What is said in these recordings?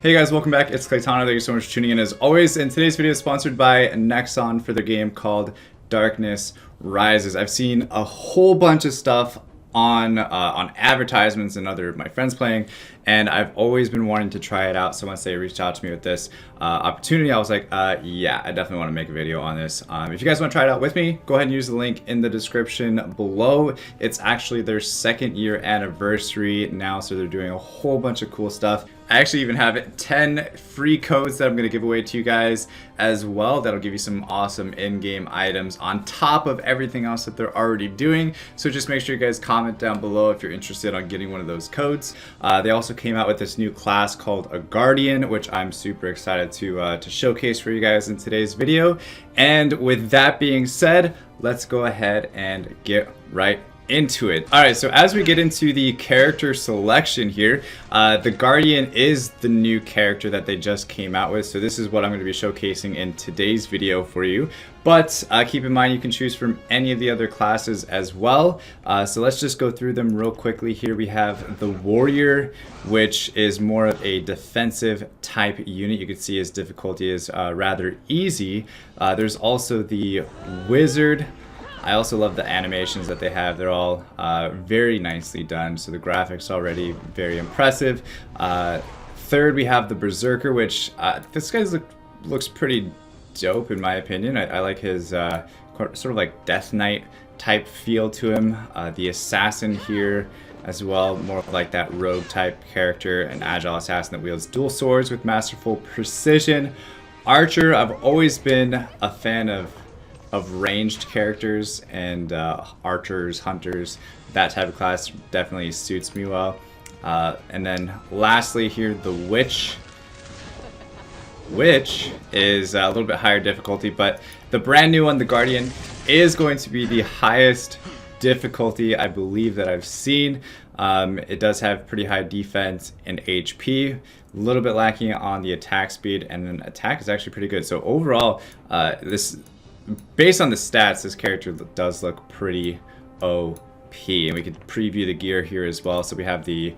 Hey guys, welcome back. It's Claytano. Thank you so much for tuning in as always. And today's video is sponsored by Nexon for their game called Darkness Rises. I've seen a whole bunch of stuff on advertisements and other of my friends playing, and I've always been wanting to try it out. So once they reached out to me with this opportunity, I was like, yeah, I definitely want to make a video on this. If you guys want to try it out with me, go ahead and use the link in the description below. It's actually their 2nd year anniversary now, so they're doing a whole bunch of cool stuff. I actually even have 10 free codes that I'm going to give away to you guys as well. That'll give you some awesome in-game items on top of everything else that they're already doing. So just make sure you guys comment down below if you're interested on getting one of those codes. They also came out with this new class called a Guardian, which I'm super excited to showcase for you guys in today's video. And with that being said, let's go ahead and get right into it. Alright, so as we get into the character selection here, the Guardian is the new character that they just came out with, so this is what I'm going to be showcasing in today's video for you. But keep in mind you can choose from any of the other classes as well. So let's just go through them real quickly. Here we have the Warrior, which is more of a defensive type unit. You can see his difficulty is rather easy. There's also the Wizard. I also love the animations that they have. They're all very nicely done, so the graphics already very impressive. Third, we have the Berserker, which this guy looks pretty dope in my opinion. I like his sort of like Death Knight type feel to him. The Assassin here as well, more like that rogue type character, an agile assassin that wields dual swords with masterful precision. Archer, I've always been a fan of ranged characters, and archers, hunters, that type of class definitely suits me well. And then lastly here, the Witch, which is a little bit higher difficulty, but the brand new one, the Guardian, is going to be the highest difficulty I believe that I've seen. It does have pretty high defense and HP, a little bit lacking on the attack speed, and then attack is actually pretty good. So overall, based on the stats, this character does look pretty OP, and we could preview the gear here as well. So we have the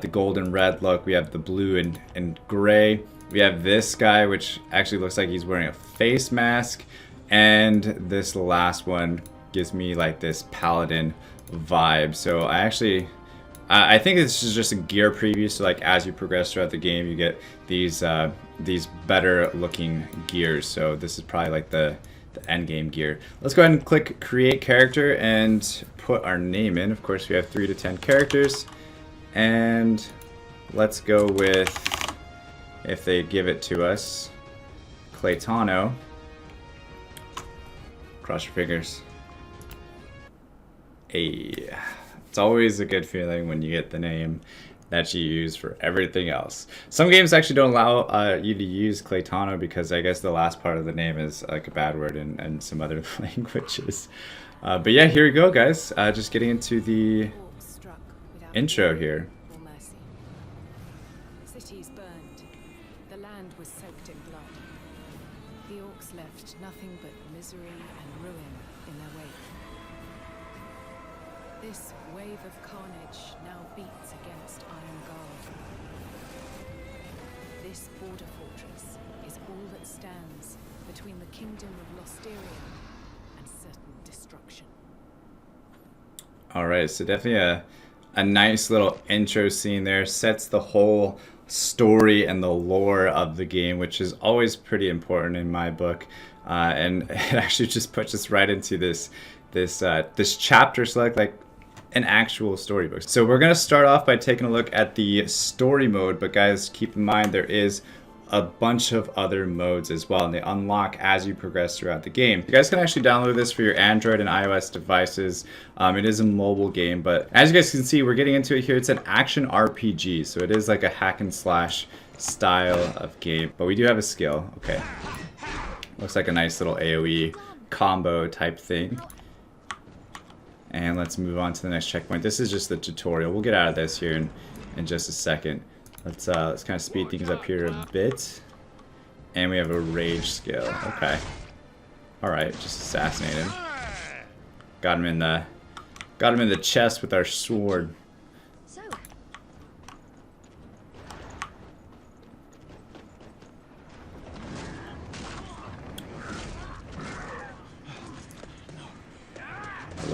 gold and red look, we have the blue and gray, we have this guy which actually looks like he's wearing a face mask, and this last one gives me like this paladin vibe. So I think this is just a gear preview, so like as you progress throughout the game you get these better looking gears. So this is probably like the end game gear. Let's go ahead and click create character and put our name in. Of course we have 3 to 10 characters, and let's go with, if they give it to us, Claytano. Cross your fingers. Hey, it's always a good feeling when you get the name that you use for everything else. Some games actually don't allow you to use Claytano because I guess the last part of the name is like a bad word in some other languages. But yeah, here we go, guys. Just getting into the intro here. Cities burned. The land was soaked in blood. The orcs left nothing but misery and ruin in their wake. This wave of carnage now beats against Iron Guard. This border fortress is all that stands between the kingdom of Losteria and certain destruction. Alright, so definitely a nice little intro scene there. Sets the whole story and the lore of the game, which is always pretty important in my book. And it actually just puts us right into this chapter select, like an actual storybook. So we're going to start off by taking a look at the story mode, but guys, keep in mind there is a bunch of other modes as well, and they unlock as you progress throughout the game. You guys can actually download this for your Android and iOS devices. It is a mobile game, but as you guys can see, we're getting into it here. It's an action RPG, so it is like a hack and slash style of game, but we do have a skill. Okay, looks like a nice little AoE combo type thing. And let's move on to the next checkpoint. This is just the tutorial. We'll get out of this here in just a second. Let's kind of speed things up here a bit. And we have a rage skill. Okay. Alright, just assassinate him. Got him in the chest with our sword.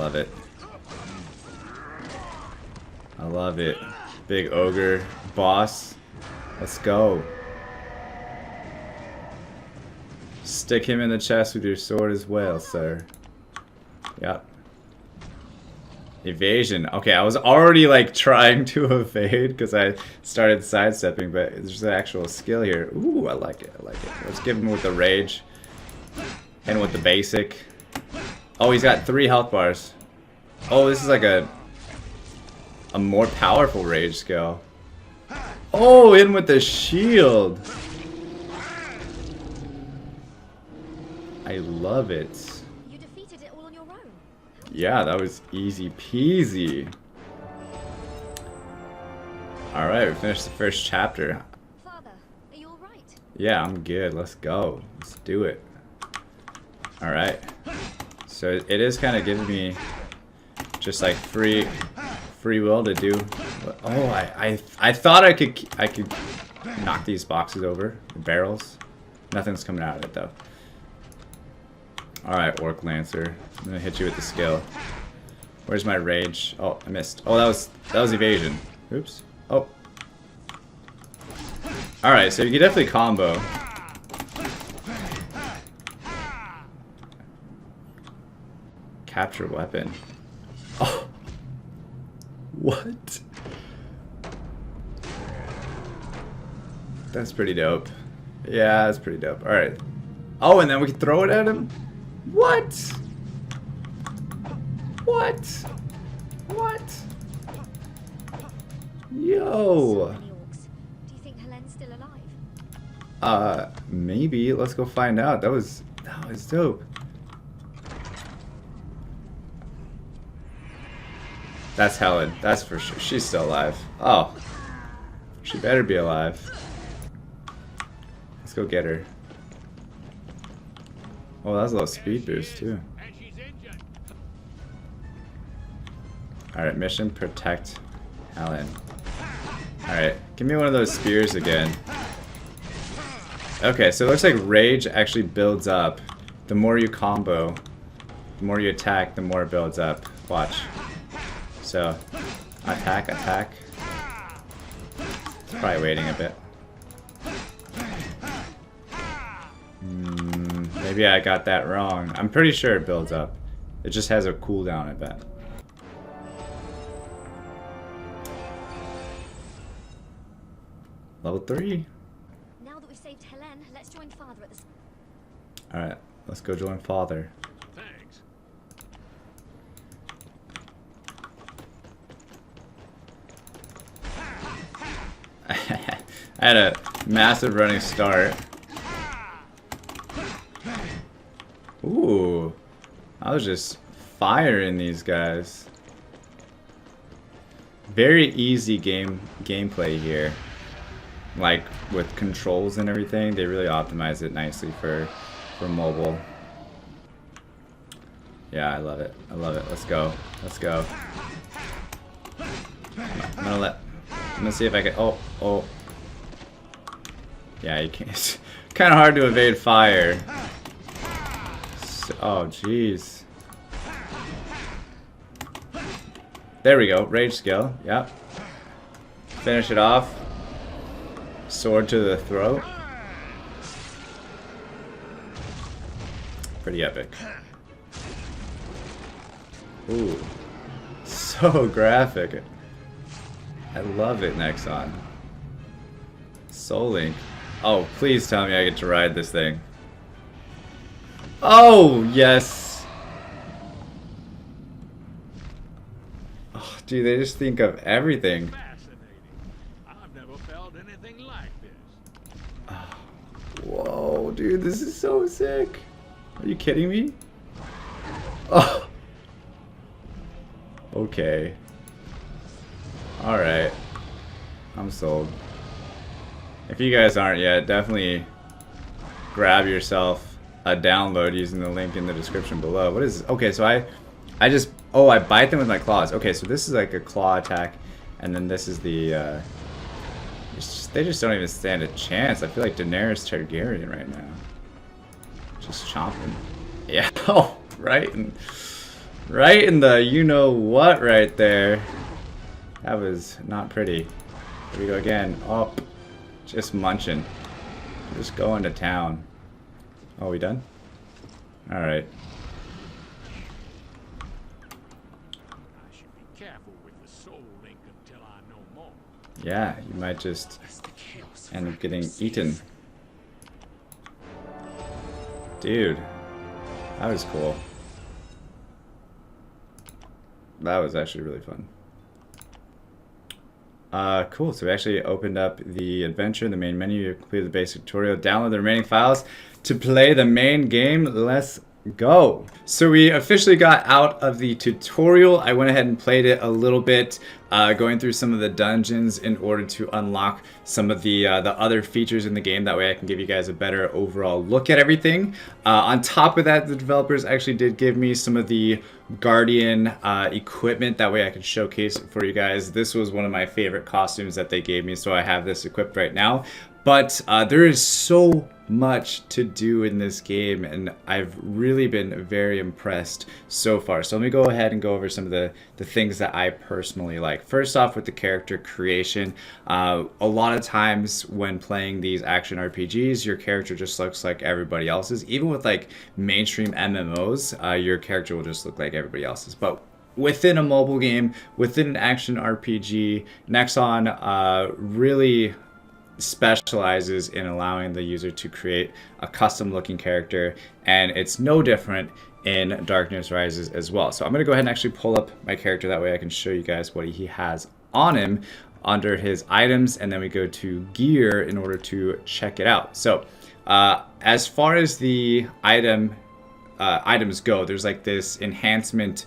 love it. I love it. Big ogre boss. Let's go. Stick him in the chest with your sword as well, sir. Yep. Evasion. Okay, I was already like trying to evade because I started sidestepping, but there's an actual skill here. Ooh, I like it. I like it. Let's give him with the rage. And with the basic. Oh, he's got 3 health bars. Oh, this is like a more powerful rage skill. Oh, in with the shield. I love it. You defeated it all on your own. Yeah, that was easy peasy. Alright, we finished the first chapter. Father, are you alright? Yeah, I'm good. Let's go. Let's do it. Alright. So it is kind of giving me just like free will to do. Oh, I thought I could knock these boxes over, the barrels. Nothing's coming out of it though. Alright, Orc Lancer. I'm gonna hit you with the skill. Where's my rage? Oh, I missed. Oh, that was evasion. Oops. Oh. Alright, so you can definitely combo. Capture weapon. Oh. What? That's pretty dope. Yeah, that's pretty dope. Alright. Oh, and then we can throw it at him? What? What? What? Yo. So many orcs. Do you think Helene's still alive? Maybe. Let's go find out. That was dope. That's Helen. That's for sure. She's still alive. Oh. She better be alive. Let's go get her. Oh, that was a little speed boost too. Alright, mission protect Helen. Alright, give me one of those spears again. Okay, so it looks like rage actually builds up. The more you combo, the more you attack, the more it builds up. Watch. So, attack, attack. It's probably waiting a bit. Maybe I got that wrong. I'm pretty sure it builds up. It just has a cooldown, I bet. Level 3. Now that we've saved Helene, let's join Father at the... Alright, let's go join Father. Thanks. I had a massive running start. Ooh, I was just firing these guys. Very easy gameplay here. Like with controls and everything, they really optimize it nicely for mobile. Yeah, I love it. I love it. Let's go. Let's go. I'm gonna see if I can. Oh. Yeah, you can't. It's kind of hard to evade fire. Oh, jeez. There we go. Rage skill. Yep. Finish it off. Sword to the throat. Pretty epic. Ooh. So graphic. I love it, Nexon. Soul Link. Oh, please tell me I get to ride this thing. Oh, yes. Oh, dude, they just think of everything. Fascinating. I've never felt anything like this. Whoa, dude, this is so sick. Are you kidding me? Oh. Okay. Alright. I'm sold. If you guys aren't yet, definitely grab yourself a download using the link in the description below. What is this? Okay, so I just, oh, I bite them with my claws. Okay, so this is like a claw attack, and then this is the, they just don't even stand a chance. I feel like Daenerys Targaryen right now. Just chomping. Yeah, oh, right? And, Right in the you-know-what right there. That was not pretty. Here we go again. Up. Just munching. Just going to town. Oh, we done? Alright. I should be careful with the soul link until I know more. Yeah, you might just end up getting eaten. Dude. That was cool. That was actually really fun. Cool, so we actually opened up the adventure in the main menu. You completed the basic tutorial. Download the remaining files to play the main game. Let's go. So we officially got out of the tutorial. I went ahead and played it a little bit, going through some of the dungeons in order to unlock some of the other features in the game. That way I can give you guys a better overall look at everything. On top of that, the developers actually did give me some of the Guardian equipment. That way I could showcase it for you guys. This was one of my favorite costumes that they gave me, so I have this equipped right now. But there is so much to do in this game, and I've really been very impressed so far. So let me go ahead and go over some of the things that I personally like. First off, with the character creation, a lot of times when playing these action RPGs, your character just looks like everybody else's. Even with like mainstream MMOs, your character will just look like everybody else's. But within a mobile game, within an action RPG, Nexon really specializes in allowing the user to create a custom looking character, and it's no different in Darkness Rises as well. So I'm going to go ahead and actually pull up my character, that way I can show you guys what he has on him under his items, and then we go to gear in order to check it out. So as far as the items go, there's like this enhancement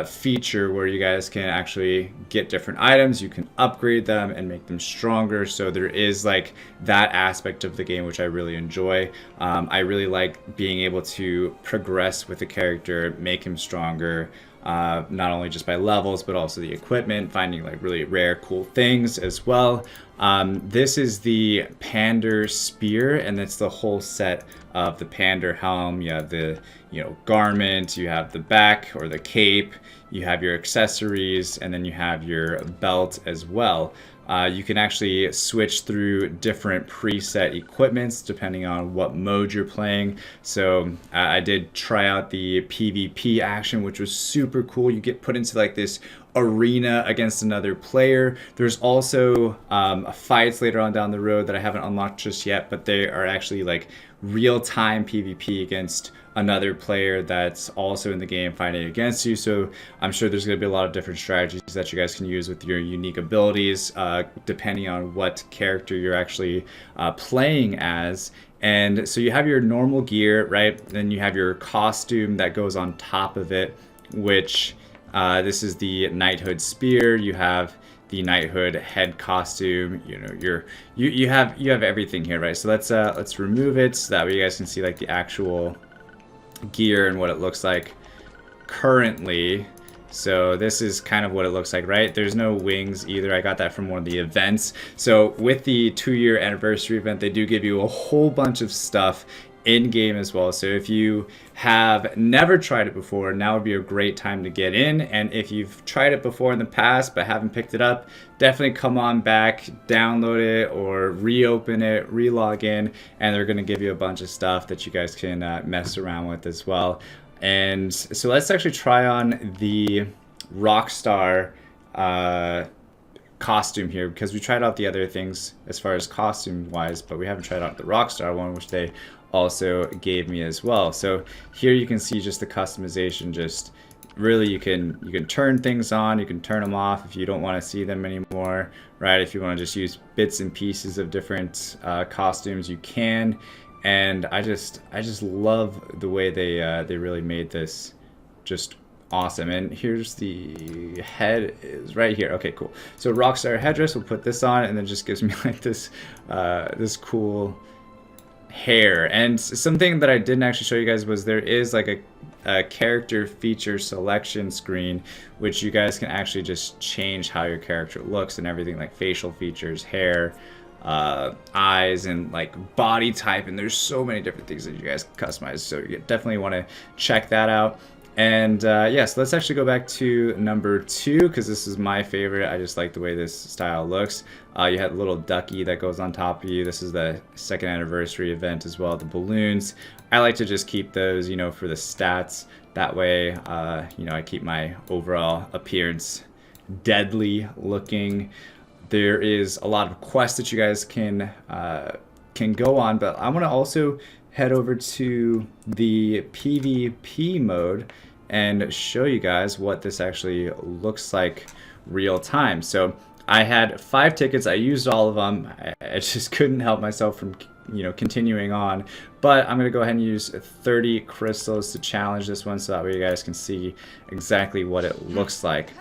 feature where you guys can actually get different items. You can upgrade them and make them stronger. So there is like that aspect of the game which I really enjoy. I really like being able to progress with the character, make him stronger, not only just by levels but also the equipment, finding like really rare cool things as well. This is the Pander Spear, and it's the whole set of the Pander helm. You have the garment, you have the back or the cape, you have your accessories, and then you have your belt as well. You can actually switch through different preset equipments depending on what mode you're playing. So I did try out the PvP action, which was super cool. You get put into like this arena against another player. There's also fights later on down the road that I haven't unlocked just yet, but they are actually like real-time PvP against another player that's also in the game fighting against you. So I'm sure there's going to be a lot of different strategies that you guys can use with your unique abilities, depending on what character you're actually playing as. And so you have your normal gear, right? Then you have your costume that goes on top of it, which this is the knighthood spear. You have the knighthood head costume. You have everything here, right? So let's remove it so that way you guys can see like the actual gear and what it looks like currently. So this is kind of what it looks like, right? There's no wings either. I got that from one of the events. So with the 2-year anniversary event, they do give you a whole bunch of stuff in game as well. So if you have never tried it before, now would be a great time to get in. And if you've tried it before in the past but haven't picked it up, definitely come on back, download it or reopen it, relog in, and they're going to give you a bunch of stuff that you guys can mess around with as well. And so let's actually try on the Rockstar costume here, because we tried out the other things as far as costume wise, but we haven't tried out the Rockstar one, which they also gave me as well. So here you can see just the customization. Just really you can turn things on, you can turn them off if you don't want to see them anymore, right? If you want to just use bits and pieces of different costumes, you can. And I just love the way they really made this just awesome. And here's the head is right here. Okay, cool. So Rockstar headdress, we'll put this on, and then just gives me like this this cool hair. And something that I didn't actually show you guys was there is like a character feature selection screen, which you guys can actually just change how your character looks and everything, like facial features, hair, eyes, and like body type. And there's so many different things that you guys can customize, so you definitely want to check that out. And yes, let's actually go back to number 2 because this is my favorite. I just like the way this style looks. You had a little ducky that goes on top of you. This is the 2nd anniversary event as well. The balloons. I like to just keep those, you know, for the stats. That way, you know, I keep my overall appearance deadly looking. There is a lot of quests that you guys can go on, but I want to also head over to the PvP mode and show you guys what this actually looks like real time. So I had 5 tickets. I used all of them. I just couldn't help myself from, you know, continuing on. But I'm going to go ahead and use 30 crystals to challenge this one so that way you guys can see exactly what it looks like.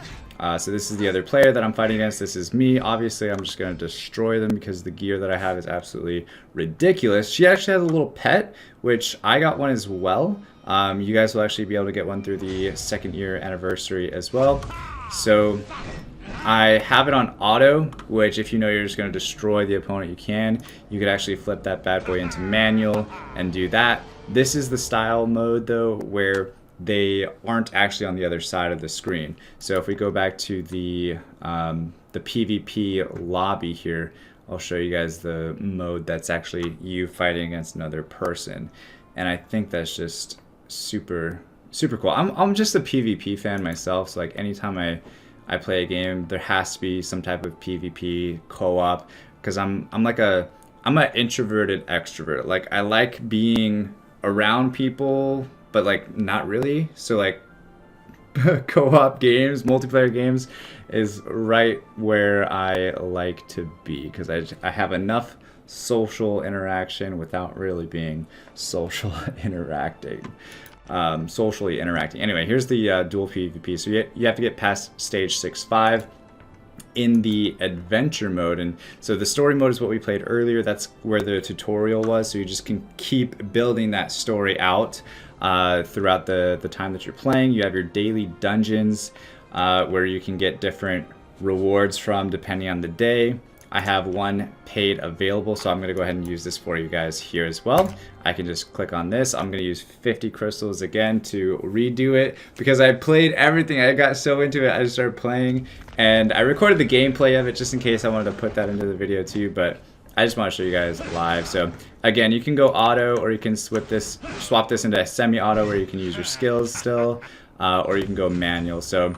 So this is the other player that I'm fighting against. This is me. Obviously, I'm just going to destroy them because the gear that I have is absolutely ridiculous. She actually has a little pet, which I got one as well. You guys will actually be able to get one through the 2nd year anniversary as well. So I have it on auto, which if you know you're just going to destroy the opponent, you can. You could actually flip that bad boy into manual and do that. This is the style mode though, where they aren't actually on the other side of the screen. So if we go back to the PvP lobby here, I'll show you guys the mode that's actually you fighting against another person. And I think that's just super cool. I'm just a PvP fan myself, so like anytime I play a game, there has to be some type of PvP co-op because I'm an introverted extrovert. Like I like being around people, but like not really. So like co-op games, multiplayer games is right where I like to be because I have enough social interaction without really being social interacting. Socially interacting. Anyway, here's the dual PvP. So you have to get past stage 6-5 in the adventure mode, and so the story mode is what we played earlier. That's where the tutorial was, so you just can keep building that story out throughout the time that you're playing. You have your daily dungeons where you can get different rewards from depending on the day. I have one paid available, so I'm going to go ahead and use this for you guys here as well. I can just click on this. I'm going to use 50 crystals again to redo it because I played everything. I got so into it, I just started playing, and I recorded the gameplay of it just in case I wanted to put that into the video too, but I just want to show you guys live. So again, you can go auto, or you can swap this into semi-auto where you can use your skills still, or you can go manual. So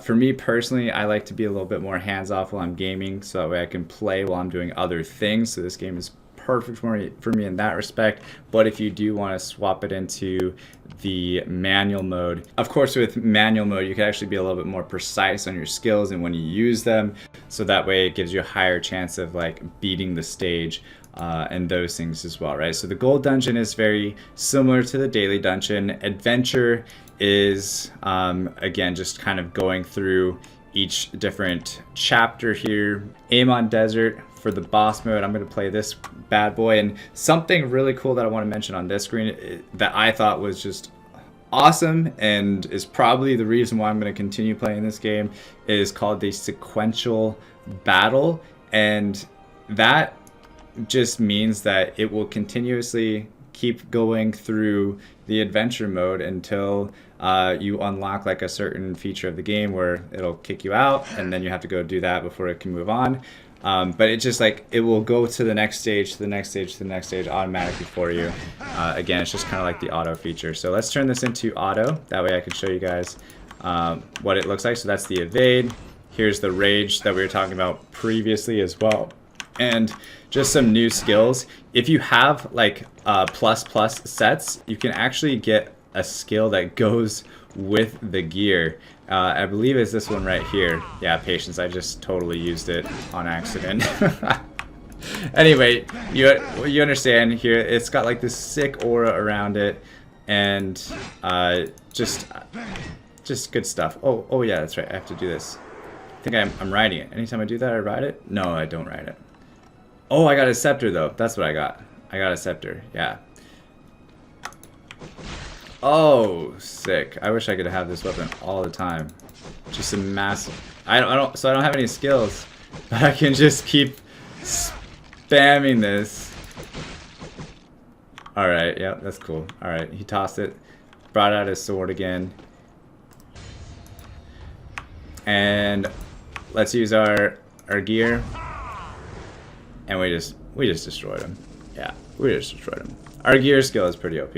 for me personally, I like to be a little bit more hands-off while I'm gaming, so that way I can play while I'm doing other things. So this game is perfect for me in that respect. But if you do want to swap it into the manual mode, of course with manual mode you can actually be a little bit more precise on your skills and when you use them, so that way it gives you a higher chance of like beating the stage and those things as well, right? So the gold dungeon is very similar to the daily dungeon. Adventure is again just kind of going through each different chapter here. Aim on desert for the boss mode. I'm going to play this bad boy, and something really cool that I want to mention on this screen that I thought was just awesome and is probably the reason why I'm going to continue playing this game is called the sequential battle, and that just means that it will continuously keep going through the adventure mode until you unlock like a certain feature of the game where it'll kick you out and then you have to go do that before it can move on. But it just like it will go to the next stage, to the next stage, to the next stage automatically for you. Again, it's just kind of like the auto feature. So let's turn this into auto. That way I can show you guys what it looks like. So that's the evade. Here's the rage that we were talking about previously as well. And just some new skills. If you have like plus sets, you can actually get a skill that goes with the gear. I believe it's this one right here. Yeah, patience. I just totally used it on accident. Anyway, you understand here. It's got like this sick aura around it, and just good stuff. Oh yeah, that's right. I have to do this. I think I'm riding it. Anytime I do that, I ride it. No, I don't ride it. Oh, I got a scepter though. That's what I got. I got a scepter. Yeah. Oh, sick. I wish I could have this weapon all the time. Just a massive... I don't have any skills, but I can just keep spamming this. Alright, yeah, that's cool. Alright, he tossed it. brought out his sword again. And let's use our gear. And we just destroyed him. Yeah, we just destroyed him. Our gear skill is pretty OP.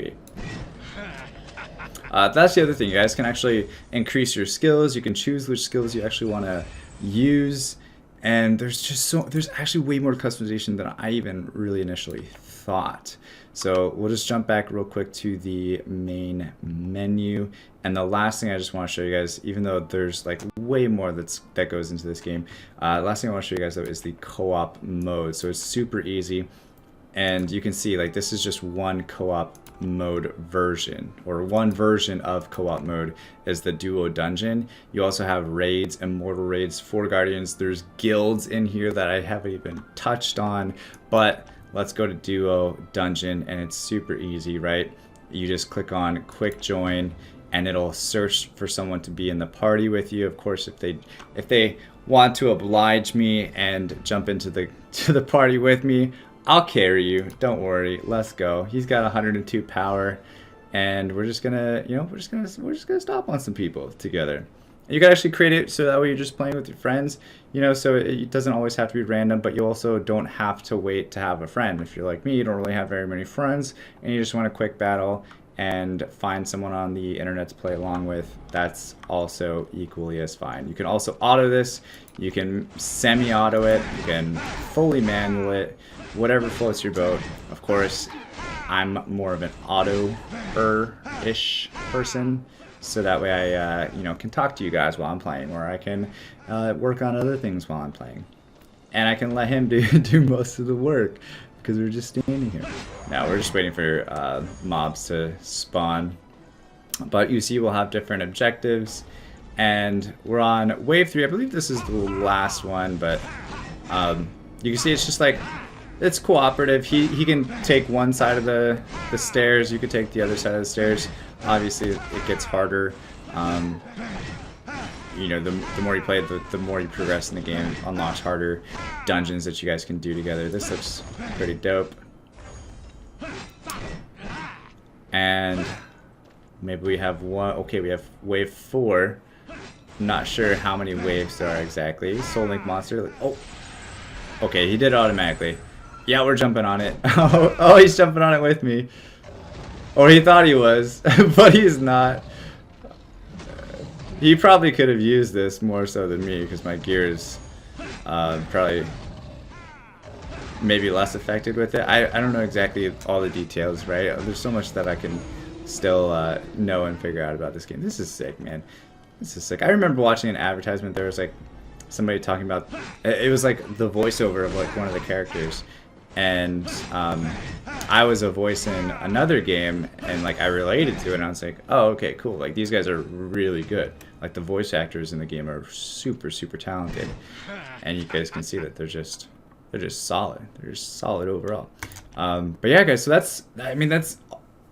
That's the other thing. You guys can actually increase your skills. You can choose which skills you actually want to use. And there's actually way more customization than I even really initially thought. So we'll just jump back real quick to the main menu. And the last thing I just want to show you guys, even though there's like way more that goes into this game, last thing I want to show you guys though is the co-op mode. So it's super easy, and you can see like this is just one co-op mode version, or one version of co-op mode is the duo dungeon. You also have raids, immortal raids for guardians. There's guilds in here that I haven't even touched on, but let's go to duo dungeon, and it's super easy, right? You just click on quick join, and it'll search for someone to be in the party with you. Of course, if they want to oblige me and jump into the party with me, I'll carry you. Don't worry. Let's go. He's got 102 power, and we're just gonna, we're just gonna stomp on some people together. You can actually create it so that way you're just playing with your friends, so it doesn't always have to be random, but you also don't have to wait to have a friend. If you're like me, you don't really have very many friends, and you just want a quick battle and find someone on the internet to play along with, that's also equally as fine. You can also auto this, you can semi-auto it, you can fully manual it, whatever floats your boat. Of course, I'm more of an auto-ish person, so that way I can talk to you guys while I'm playing, or I can work on other things while I'm playing. And I can let him do most of the work, because we're just standing here. Now we're just waiting for mobs to spawn. But you see we'll have different objectives, and we're on wave 3. I believe this is the last one, but you can see it's just like, it's cooperative. He can take one side of the stairs, you can take the other side of the stairs. Obviously it gets harder. The more you play, the more you progress in the game, unlocks harder dungeons that you guys can do together. This looks pretty dope. And maybe we have one. Okay, we have wave 4. I'm not sure how many waves there are exactly. Soul Link monster. Oh, okay, he did it automatically. Yeah, we're jumping on it. Oh, he's jumping on it with me. Or he thought he was, but he's not. He probably could have used this more so than me, because my gear is probably maybe less affected with it. I don't know exactly all the details, right? There's so much that I can still know and figure out about this game. This is sick, man. This is sick. I remember watching an advertisement. There was like somebody talking about, it was like the voiceover of like one of the characters. And I was a voice in another game, and like I related to it, and I was like, oh, okay, cool, like these guys are really good. Like the voice actors in the game are super talented, and you guys can see that they're just solid. They're just solid overall. But yeah, guys, so that's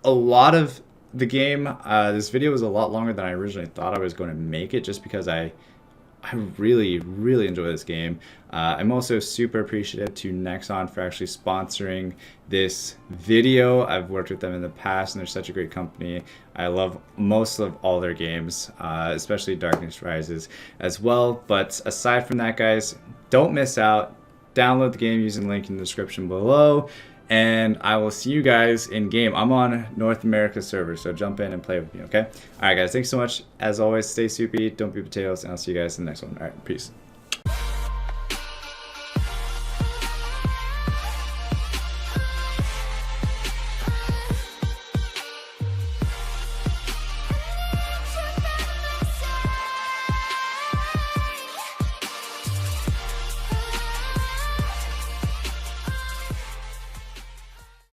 a lot of the game. This video was a lot longer than I originally thought I was going to make it, just because I really enjoy this game. I'm also super appreciative to Nexon for actually sponsoring this video. I've worked with them in the past, and they're such a great company. I love most of all their games, especially Darkness Rises as well. But aside from that, guys, don't miss out. Download the game using the link in the description below, and I will see you guys in game. I'm on North America server, so jump in and play with me, okay? Alright guys, thanks so much. As always, stay soupy, don't be potatoes, and I'll see you guys in the next one. Alright, peace.